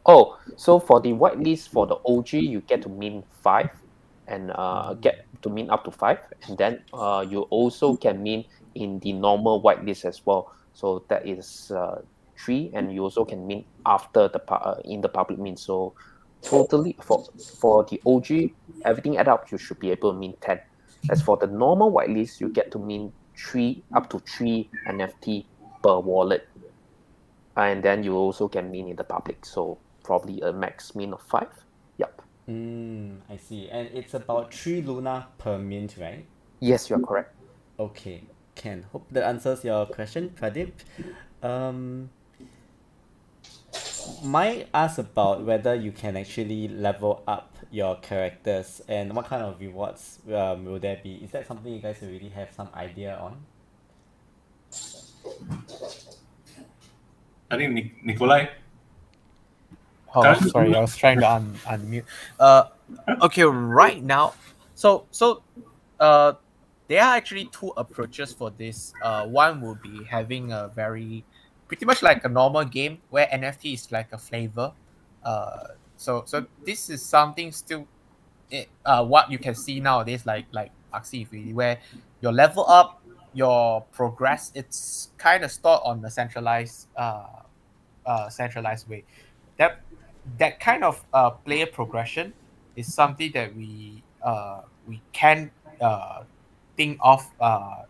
Oh, so for the whitelist for the OG, you get to mint 5 and get to mint up to 5. And then you also can mint in the normal whitelist as well. So that is 3, and you also can mint after the in the public mint. So totally for the OG, everything add up, you should be able to mint 10. As for the normal whitelist, you get to mint 3 up to 3 NFT per wallet. And then you also can mint in the public, so probably a max mint of 5. Yep. I see. And it's about 3 Luna per mint, right? Yes, you are correct. Okay, can. Hope that answers your question, Pradeep. Might ask about whether you can actually level up your characters and what kind of rewards will there be? Is that something you guys already have some idea on? I think Nikolai. Oh, sorry, I was trying to unmute. Okay, right now, so there are actually two approaches for this. One will be having a pretty much like a normal game where NFT is like a flavor. So this is something still, what you can see nowadays, like Axie really, where your level up, your progress, it's kind of stored on a centralized way. That kind of player progression is something that we can think of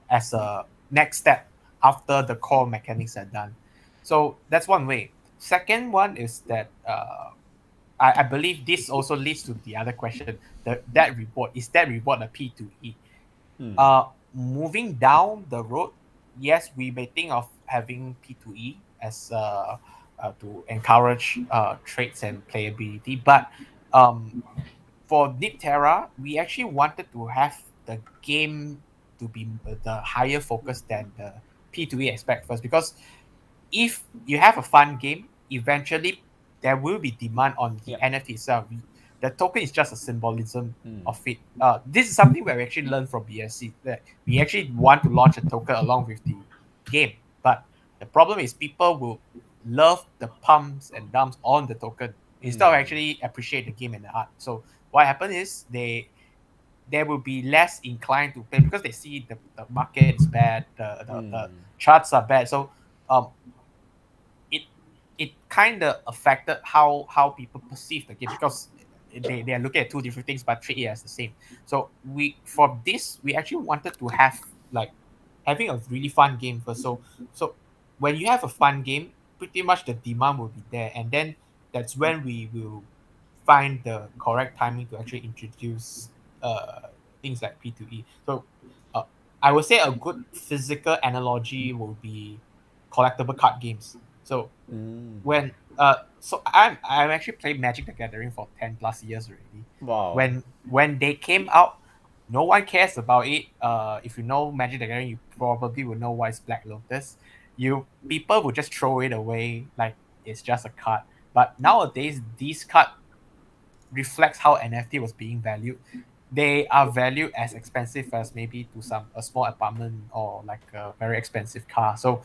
as a next step after the core mechanics are done. So that's one way. Second one is that I believe this also leads to the other question. That reward, is that reward a P2E? Moving down the road, yes, we may think of having P2E as to encourage traits and playability, but for NipTerra, we actually wanted to have the game to be the higher focus than the P2E aspect first, because if you have a fun game, eventually there will be demand on the Yep. NFT itself. The token is just a symbolism of it. This is something where we actually learned from BSC, that we actually want to launch a token along with the game. But the problem is people will love the pumps and dumps on the token instead of actually appreciate the game and the art. So what happens is they will be less inclined to play because they see the market is bad, the charts are bad. So it kind of affected how people perceive the game, because they are looking at two different things but treat it as the same. So for this we actually wanted to have like having a really fun game first. So when you have a fun game, pretty much the demand will be there, and then that's when we will find the correct timing to actually introduce things like P2E. So I would say a good physical analogy will be collectible card games. So when so I'm actually playing Magic the Gathering for 10 plus years already. Wow. When they came out, no one cares about it. If you know Magic the Gathering, you probably will know why it's Black Lotus. People will just throw it away like it's just a card. But nowadays, these cards reflects how NFT was being valued. They are valued as expensive as maybe to a small apartment or like a very expensive car. So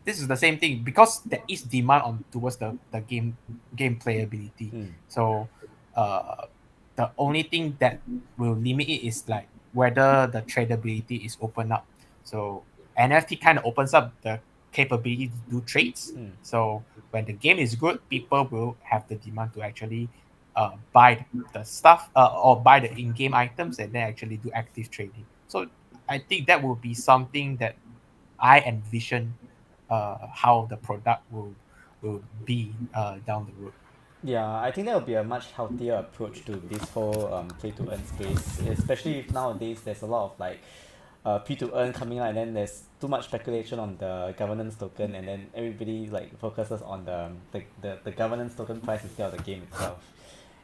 this is the same thing, because there is demand on towards the game playability. So the only thing that will limit it is like whether the tradability is open up. So NFT kind of opens up the capability to do trades. So when the game is good, people will have the demand to actually buy the stuff or buy the in-game items and then actually do active trading. So I think that will be something that I envision how the product will be down the road. Yeah, I think that would be a much healthier approach to this whole play to earn space, especially if nowadays there's a lot of like P to earn coming out, and then there's too much speculation on the governance token, and then everybody like focuses on the governance token price instead of the game itself.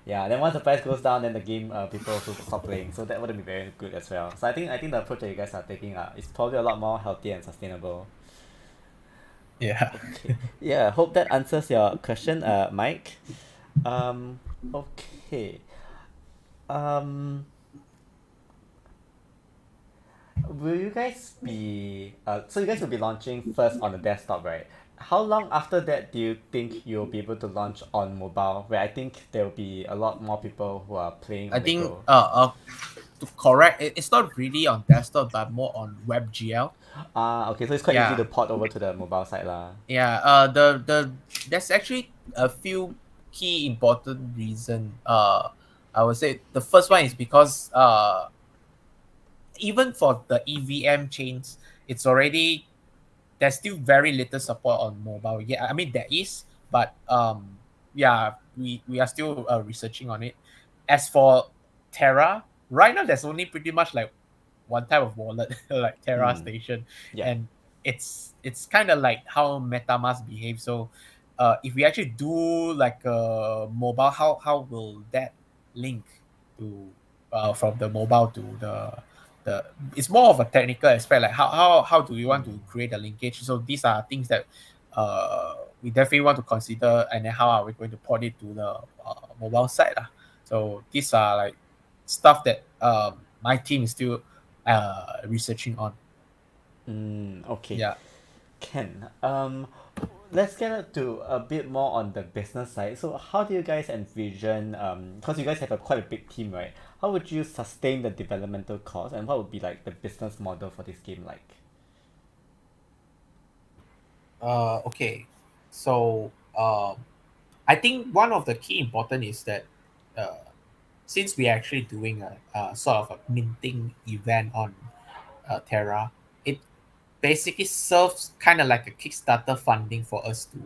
Yeah, then once the price goes down, then the game people also stop playing, so that wouldn't be very good as well. So I think the approach that you guys are taking is probably a lot more healthy and sustainable. Yeah. Okay. Yeah, hope that answers your question, Mike. Okay. Um, will you guys be so you guys will be launching first on the desktop, right? How long after that do you think you'll be able to launch on mobile, where I think there will be a lot more people who are playing I on the think go? to correct it's not really on desktop but more on WebGL. Okay, so it's quite easy to Yeah. port over to the mobile side lah. Yeah, the there's actually a few key important reason. I would say the first one is because even for the EVM chains, it's already there's still very little support on mobile. Yeah, I mean there is, but yeah, we are still researching on it. As for Terra, right now there's only pretty much like one type of wallet, like Terra Station, Yeah. and it's kind of like how MetaMask behaves. So, if we actually do like a mobile, how will that link to from the mobile to the it's more of a technical aspect, like how do we want to create a linkage. So these are things that we definitely want to consider, and then how are we going to port it to the mobile side lah. So these are like stuff that my team is still researching on. Okay. Yeah. Can let's get to a bit more on the business side. So how do you guys envision because you guys have a quite a big team, right? How would you sustain the developmental cost, and what would be like the business model for this game like? Okay. So I think one of the key important is that since we are actually doing a sort of a minting event on Terra, it basically serves kind of like a Kickstarter funding for us to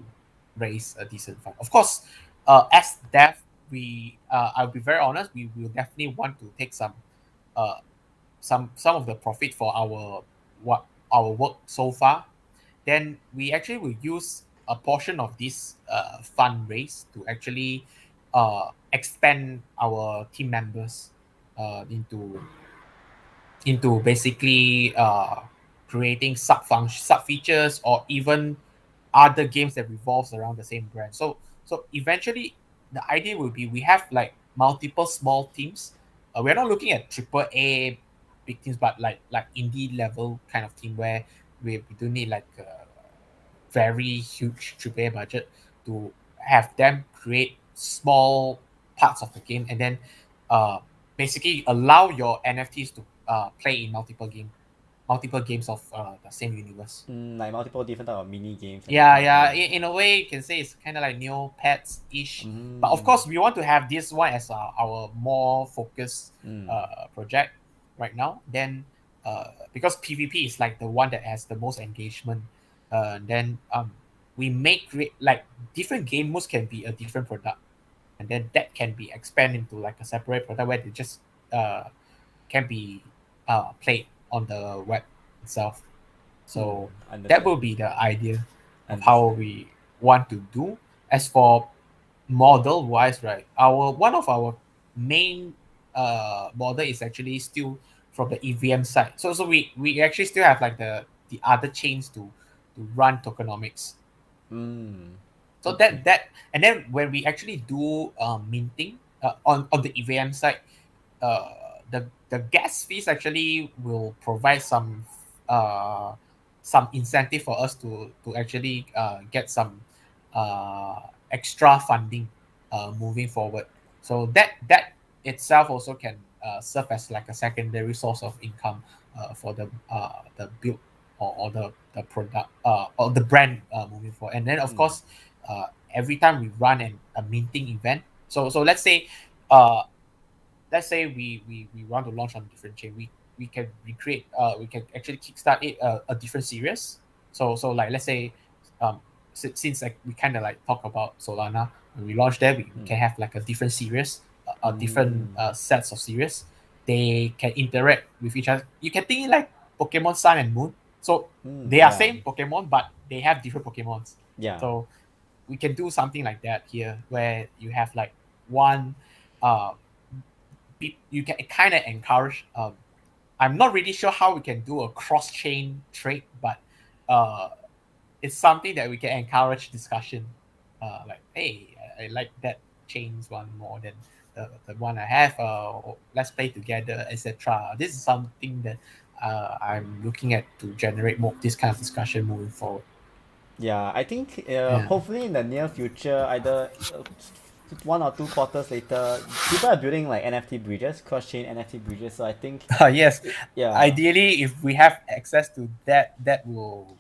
raise a decent fund. Of course, as dev, I'll be very honest, we will definitely want to take uh, some of the profit for our work so far. Then we actually will use a portion of this fundraise to actually expand our team members into basically creating sub features or even other games that revolves around the same brand. So eventually the idea will be we have like multiple small teams. We're not looking at triple A big teams, but like indie level kind of team where we do need like a very huge triple A budget to have them create small parts of the game, and then uh, basically allow your NFTs to play in multiple games of the same universe. Like multiple different type of mini games and Yeah, that kind yeah. of thing. In a way, you can say it's kind of like Neopets ish, but of Mm. course, we want to have this one as our more focused project right now. Then, because PvP is like the one that has the most engagement, then we make like different game modes can be a different product, and then that can be expanded into like a separate product where they just can be played on the web itself. So that Understood. will be the idea of how Understood. we want to do. As for model wise, right? One of our main model is actually still from the EVM side. So we actually still have like the other chains to run tokenomics. So Okay. that and then when we actually do minting on the EVM side, the gas fees actually will provide some incentive for us to actually get some extra funding moving forward. So that itself also can serve as like a secondary source of income for the build or the product or the brand moving forward. And then of course, every time we run a minting event, so uh, let's say we want to launch on different chain, we can recreate we can actually kickstart it a different series. So like let's say since like we kind of like talk about Solana, when we launch there, we can have like a different series, different sets of series. They can interact with each other. You can think like Pokemon Sun and Moon. So they are same Pokemon, but they have different Pokemons. Yeah. So we can do something like that here, where you have like one, you can kind of encourage. I'm not really sure how we can do a cross-chain trade, but it's something that we can encourage discussion. Like, hey, I like that chains one more than the one I have. Let's play together, etc. This is something that I'm looking at to generate more this kind of discussion moving forward. Yeah, I think hopefully in the near future, either 1 or 2 quarters later, people are building like NFT bridges, cross-chain NFT bridges. So I think Yes, yeah, ideally, if we have access to that, that will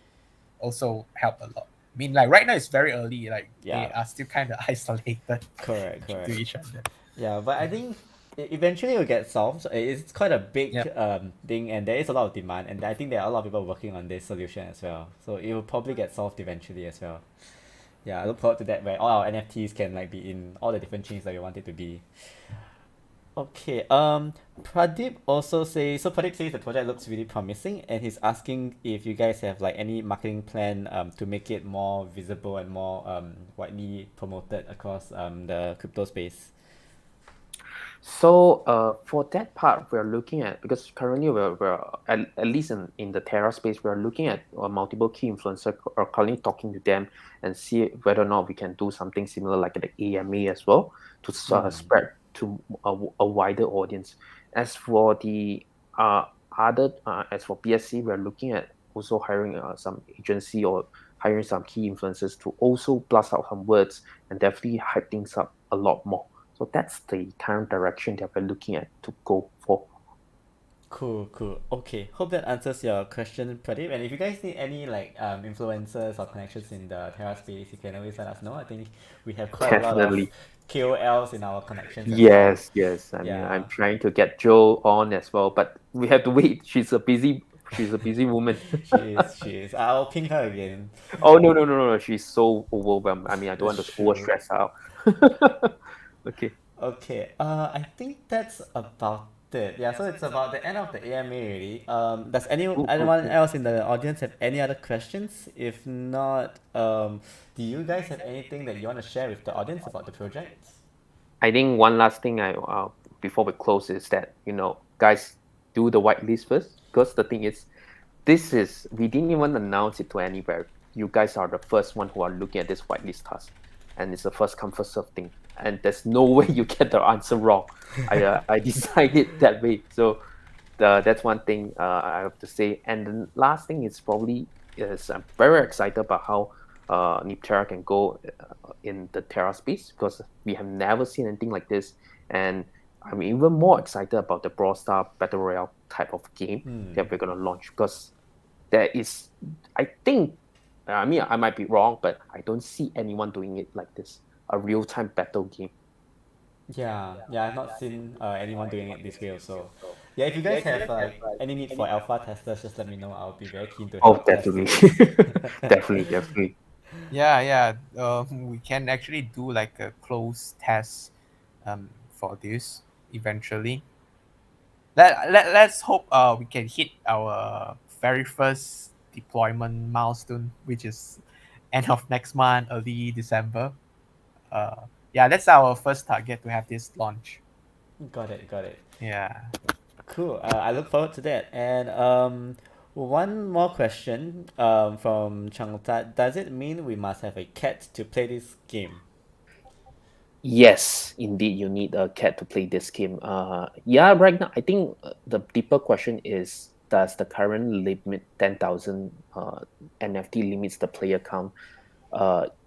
also help a lot. I mean, like right now it's very early. Like they are still kind of isolated correct. to each other. Yeah, but I think eventually it will get solved. It's quite a big thing, and there is a lot of demand, and I think there are a lot of people working on this solution as well. So it will probably get solved eventually as well. Yeah, I look forward to that, where all our NFTs can like be in all the different chains that we want it to be. Okay, Pradeep also says, so Pradeep says the project looks really promising, and he's asking if you guys have like any marketing plan to make it more visible and more widely promoted across the crypto space. So for that part, we're looking at, because currently we're at least in the Terra space, we're looking at multiple key influencers, or currently talking to them and see whether or not we can do something similar like the AMA as well to spread to a wider audience. As for the as for BSC, we're looking at also hiring some agency or hiring some key influencers to also blast out some words and definitely hype things up a lot more. So that's the current direction that we're looking at to go for. Cool. Okay, hope that answers your question, Pradeep. And if you guys need any like influencers or connections in the Terra space, you can always let us know. I think we have quite a lot of KOLs in our connections. Yes. I mean, I'm trying to get Joe on as well, but we have to wait. She's a busy woman. She is. I'll ping her again. Oh no. She's so overwhelmed. I mean, I don't want to overstress her out. Okay. I think that's about it. Yeah, so it's about the end of the AMA already. Does anyone else in the audience have any other questions? If not, do you guys have anything that you want to share with the audience about the project? I think one last thing before we close is that, guys, do the whitelist first, because the thing is, we didn't even announce it to anywhere. You guys are the first one who are looking at this whitelist task, and it's a first come first serve thing, and there's no way you get the answer wrong. I decided that way, so that's one thing I have to say. And the last thing is I'm very excited about how NipTerra can go in the Terra space, because we have never seen anything like this, and I'm even more excited about the Brawl Star Battle Royale type of game that we're going to launch, because there is, I think, I mean, I might be wrong, but I don't see anyone doing it like this, a real-time battle game. Yeah, I've not seen anyone doing it this way also. Yeah, if you guys have any need for alpha testers, just let me know. I'll be very keen to help. Oh, definitely. definitely. Yeah. We can actually do like a closed test for this eventually. Let's hope we can hit our very first deployment milestone, which is end of next month, early December. That's our first target to have this launch. Got it. Yeah. Cool. I look forward to that. And one more question from Changta. Does it mean we must have a cat to play this game? Yes, indeed, you need a cat to play this game. Right now, I think the deeper question is, does the current limit 10,000 NFT limits the player count?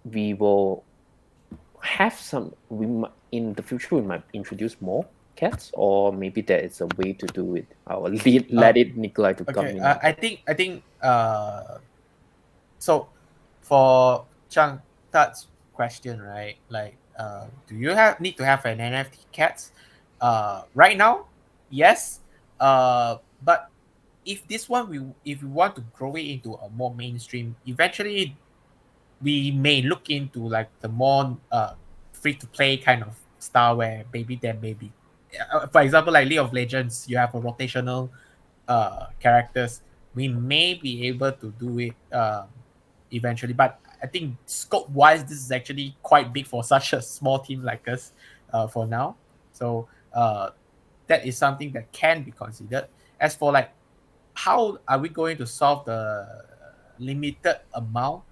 We will have in the future, we might introduce more cats, or maybe there is a way to do it. I'll let Nikolai to come in. I think so for Chang Tat's question, right? Like, do you need to have an NFT cats? Right now, yes. But if this one if we want to grow it into a more mainstream, eventually we may look into like the more free to play kind of style where maybe for example like League of Legends, you have a rotational characters. We may be able to do it eventually, but I think scope wise this is actually quite big for such a small team like us for now. So that is something that can be considered. As for like how are we going to solve the limited amount,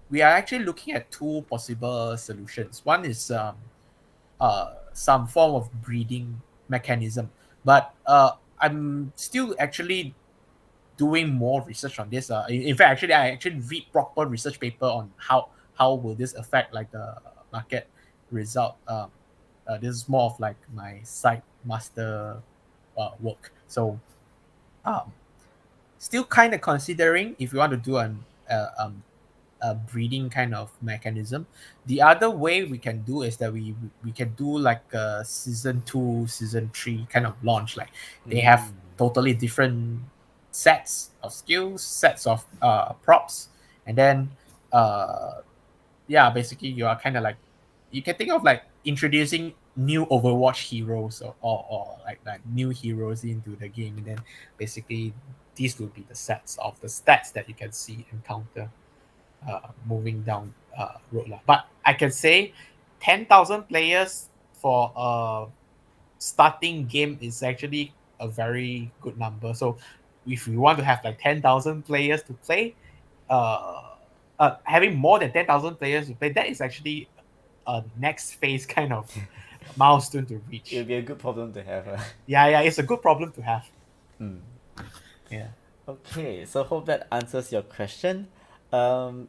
we are actually looking at two possible solutions. One is some form of breeding mechanism, but I'm still actually doing more research on this. In fact, actually, I actually read proper research paper on how will this affect like the market result. This is more of like my side master work. So, um, still kind of considering if you want to do a breeding kind of mechanism. The other way we can do is that we can do like a season 2, season 3 kind of launch. Like they have totally different sets of skills, sets of props, and then yeah, basically you are kind of like, you can think of like introducing new Overwatch heroes or like new heroes into the game, and then basically these will be the sets of the stats that you can see encounter moving down road lah. But I can say 10,000 players for a starting game is actually a very good number. So if we want to have like 10,000 players to play, having more than 10,000 players to play, that is actually a next phase kind of milestone to reach. It'll be a good problem to have. Yeah, it's a good problem to have. Yeah. Okay, so hope that answers your question. If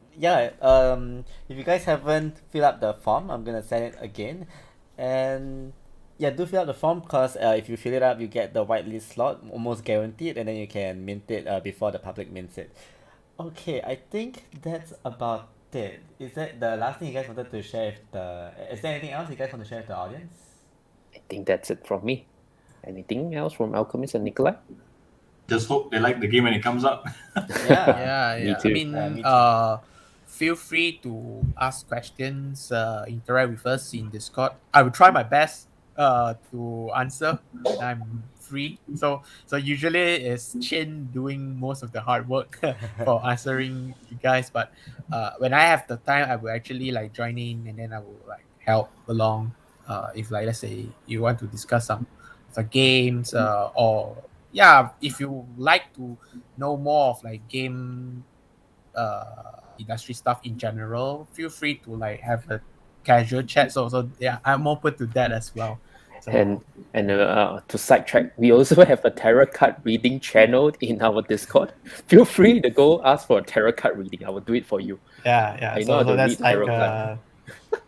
you guys haven't filled up the form, I'm gonna send it again, and yeah, do fill out the form because if you fill it up, you get the whitelist slot almost guaranteed, and then you can mint it before the public mints it. Okay, I think that's about it. Is that the last thing you guys wanted to share with the? Is there anything else you guys want to share with the audience? I think that's it from me. Anything else from Alchemist and Nikolai? Just hope they like the game when it comes out. Yeah. Me too. I mean, Me too. feel free to ask questions, interact with us in Discord. I will try my best to answer. I'm free. So usually it's Chin doing most of the hard work for answering you guys. But when I have the time, I will actually like join in, and then I will like help along. If like let's say you want to discuss some of the games, or yeah, if you like to know more of like game industry stuff in general, feel free to like have a casual chat. So yeah, I'm open to that as well. So, And to sidetrack, we also have a tarot card reading channel in our Discord. Feel free to go ask for a tarot card reading. I will do it for you. yeah. I know So, how to that's read like tarot card.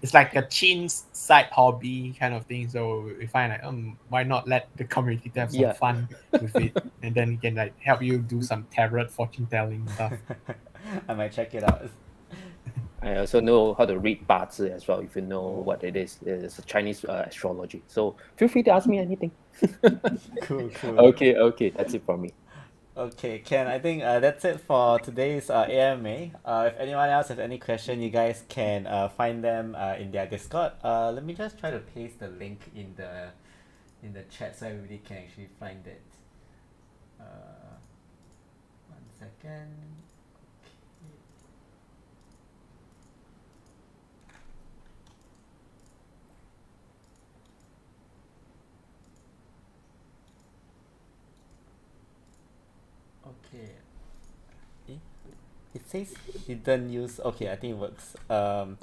it's like a Chin's side hobby kind of thing. So we find like why not let the community have some Yeah. fun with it, and then it can like help you do some tarot fortune telling stuff. I might check it out. I also know how to read 八字 as well, if you know what it is. It's a Chinese astrology. So feel free to ask me anything. Cool. Okay, that's it from me. Okay, Ken, I think that's it for today's AMA. If anyone else has any question, you guys can find them in their Discord. Let me just try to paste the link in the chat so everybody can actually find it. 1 second. Okay. It says hidden use. Okay, I think it works. Can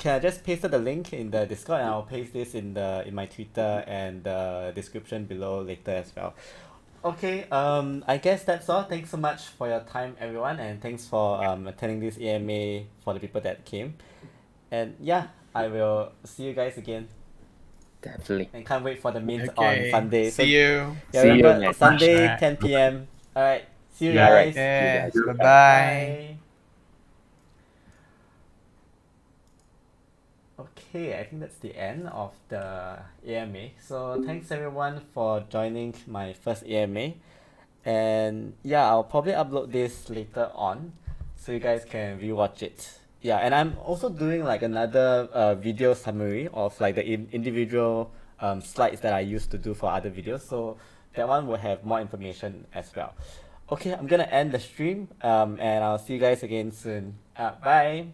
I just paste the link in the Discord, and I'll paste this in my Twitter and the description below later as well. Okay, I guess that's all. Thanks so much for your time, everyone, and thanks for attending this AMA for the people that came. And yeah, I will see you guys again. Definitely. And can't wait for the mint Okay, on Sunday. see you. Yeah, See you remember next Sunday, time. 10 p.m. Alright, see you Yeah, right. guys. Yeah, See you guys. bye. Bye. Okay, I think that's the end of the AMA. So thanks everyone for joining my first AMA. And yeah, I'll probably upload this later on. so you guys can rewatch it. Yeah, and I'm also doing like another video summary of like the individual slides that I used to do for other videos. So that one will have more information as well. Okay, I'm gonna end the stream and I'll see you guys again soon. Bye.